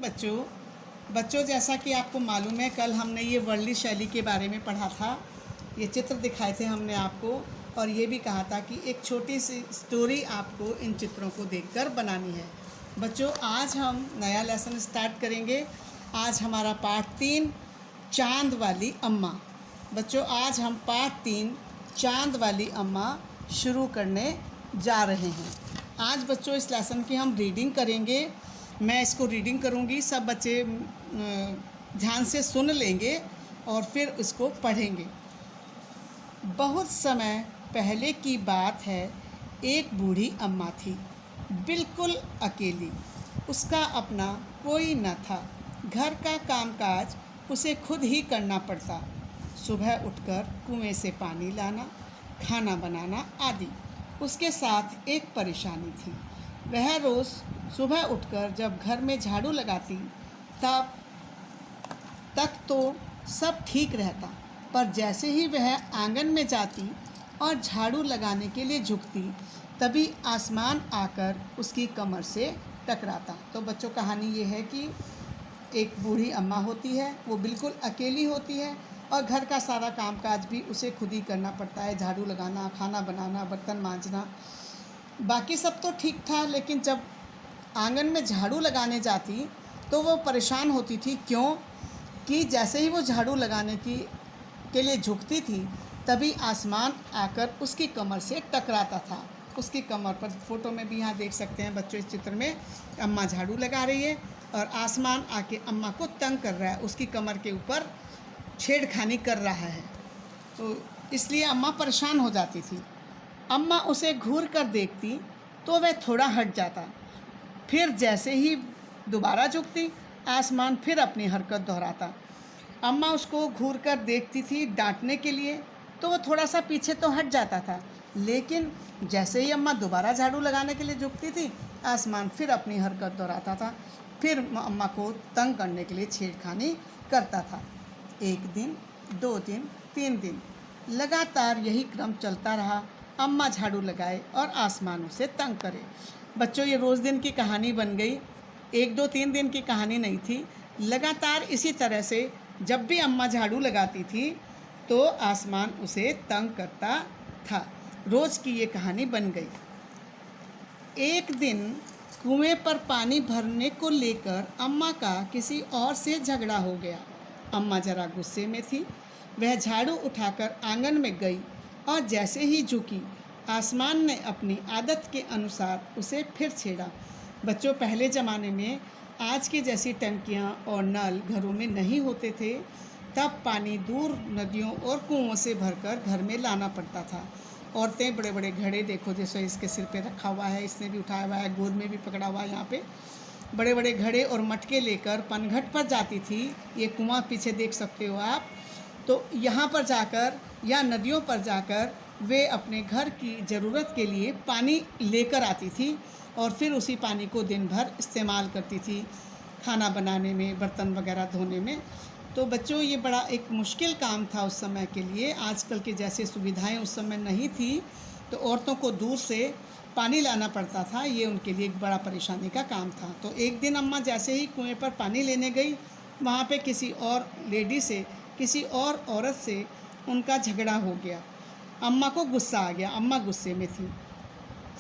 बच्चों जैसा कि आपको मालूम है, कल हमने ये वर्ली शैली के बारे में पढ़ा था। ये चित्र दिखाए थे हमने आपको, और ये भी कहा था कि एक छोटी सी स्टोरी आपको इन चित्रों को देखकर बनानी है। बच्चों, आज हम नया लेसन स्टार्ट करेंगे। आज हमारा पाठ 3 चांद वाली अम्मा। बच्चों, आज हम पाठ 3 चांद वाली अम्मा शुरू करने जा रहे हैं। आज बच्चों इस लेसन की हम रीडिंग करेंगे। मैं इसको रीडिंग करूंगी, सब बच्चे ध्यान से सुन लेंगे और फिर इसको पढ़ेंगे। बहुत समय पहले की बात है, एक बूढ़ी अम्मा थी, बिल्कुल अकेली। उसका अपना कोई न था। घर का कामकाज उसे खुद ही करना पड़ता। सुबह उठकर कुएं से पानी लाना, खाना बनाना आदि। उसके साथ एक परेशानी थी। वह रोज़ सुबह उठकर जब घर में झाड़ू लगाती तब तक तो सब ठीक रहता, पर जैसे ही वह आंगन में जाती और झाड़ू लगाने के लिए झुकती, तभी आसमान आकर उसकी कमर से टकराता। तो बच्चों, कहानी ये है कि एक बूढ़ी अम्मा होती है, वो बिल्कुल अकेली होती है और घर का सारा कामकाज भी उसे खुद ही करना पड़ता है। झाड़ू लगाना, खाना बनाना, बर्तन मांजना, बाकी सब तो ठीक था। लेकिन जब आंगन में झाड़ू लगाने जाती तो वो परेशान होती थी। क्यों? कि जैसे ही वो झाड़ू लगाने के लिए झुकती थी, तभी आसमान आकर उसकी कमर से टकराता था। उसकी कमर पर, फोटो में भी यहाँ देख सकते हैं बच्चों, इस चित्र में अम्मा झाड़ू लगा रही है और आसमान आके अम्मा को तंग कर रहा है, उसकी कमर के ऊपर छेड़खानी कर रहा है। तो इसलिए अम्मा परेशान हो जाती थी। अम्मा उसे घूर कर देखती तो वह थोड़ा हट जाता, फिर जैसे ही दोबारा झुकती, आसमान फिर अपनी हरकत दोहराता। अम्मा उसको घूर कर देखती थी डांटने के लिए, तो वो थोड़ा सा पीछे तो हट जाता था, लेकिन जैसे ही अम्मा दोबारा झाड़ू लगाने के लिए झुकती थी, आसमान फिर अपनी हरकत दोहराता था, फिर अम्मा को तंग करने के लिए छेड़खानी करता था। 1 दिन, 2 दिन, 3 दिन लगातार यही क्रम चलता रहा। अम्मा झाड़ू लगाए और आसमान उसे तंग करे। बच्चों, ये रोज़ दिन की कहानी बन गई। 1, 2, 3 दिन की कहानी नहीं थी। लगातार इसी तरह से जब भी अम्मा झाड़ू लगाती थी तो आसमान उसे तंग करता था। रोज़ की ये कहानी बन गई। एक दिन कुएं पर पानी भरने को लेकर अम्मा का किसी और से झगड़ा हो गया। अम्मा जरा गुस्से में थी। वह झाड़ू उठाकर आंगन में गई और जैसे ही झुकी, आसमान ने अपनी आदत के अनुसार उसे फिर छेड़ा। बच्चों, पहले ज़माने में आज की जैसी टंकियाँ और नल घरों में नहीं होते थे। तब पानी दूर नदियों और कुओं से भरकर घर में लाना पड़ता था। औरतें बड़े बड़े घड़े, देखो जैसे इसके सिर पे रखा हुआ है, इसने भी उठाया हुआ है, गोद में भी पकड़ा हुआ है, यहाँ पे बड़े बड़े घड़े और मटके लेकर पनघट पर जाती थी। ये कुआं पीछे देख सकते हो आप। तो यहाँ पर जाकर या नदियों पर जाकर वे अपने घर की ज़रूरत के लिए पानी लेकर आती थी और फिर उसी पानी को दिन भर इस्तेमाल करती थी, खाना बनाने में, बर्तन वगैरह धोने में। तो बच्चों, ये बड़ा एक मुश्किल काम था उस समय के लिए। आजकल के जैसे सुविधाएं उस समय नहीं थी, तो औरतों को दूर से पानी लाना पड़ता था। ये उनके लिए एक बड़ा परेशानी का काम था। तो एक दिन अम्मा जैसे ही कुएं पर पानी लेने गई, वहाँ पे किसी और लेडी से, किसी और औरत से उनका झगड़ा हो गया। अम्मा को गुस्सा आ गया, अम्मा गुस्से में थी।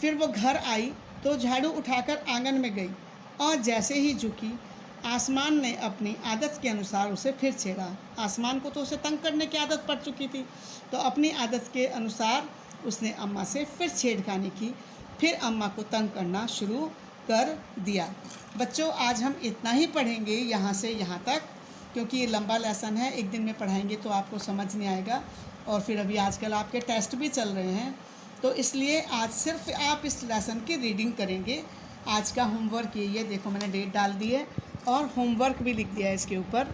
फिर वो घर आई तो झाड़ू उठाकर आंगन में गई और जैसे ही झुकी, आसमान ने अपनी आदत के अनुसार उसे फिर छेड़ा। आसमान को तो उसे तंग करने की आदत पड़ चुकी थी, तो अपनी आदत के अनुसार उसने अम्मा से फिर छेड़खानी की, फिर अम्मा को तंग करना शुरू कर दिया। बच्चों, आज हम इतना ही पढ़ेंगे, यहाँ से यहाँ तक, क्योंकि ये लंबा लेसन है। एक दिन में पढ़ाएंगे तो आपको समझ नहीं आएगा, और फिर अभी आजकल आपके टेस्ट भी चल रहे हैं, तो इसलिए आज सिर्फ आप इस लेसन की रीडिंग करेंगे। आज का होमवर्क ये देखो, मैंने डेट डाल दी है और होमवर्क भी लिख दिया है इसके ऊपर।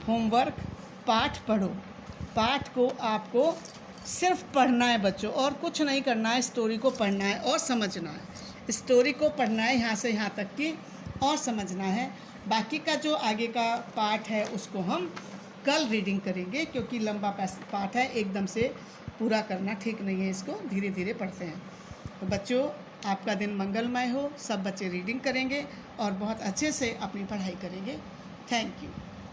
होमवर्क, पाठ पढ़ो। पाठ को आपको सिर्फ पढ़ना है बच्चों, और कुछ नहीं करना है। स्टोरी को पढ़ना है और समझना है। स्टोरी को पढ़ना है यहाँ से यहाँ तक की, और समझना है। बाकी का जो आगे का पाठ है उसको हम कल रीडिंग करेंगे, क्योंकि लंबा पाठ है, एकदम से पूरा करना ठीक नहीं है। इसको धीरे धीरे पढ़ते हैं। तो बच्चों, आपका दिन मंगलमय हो। सब बच्चे रीडिंग करेंगे और बहुत अच्छे से अपनी पढ़ाई करेंगे। Thank you.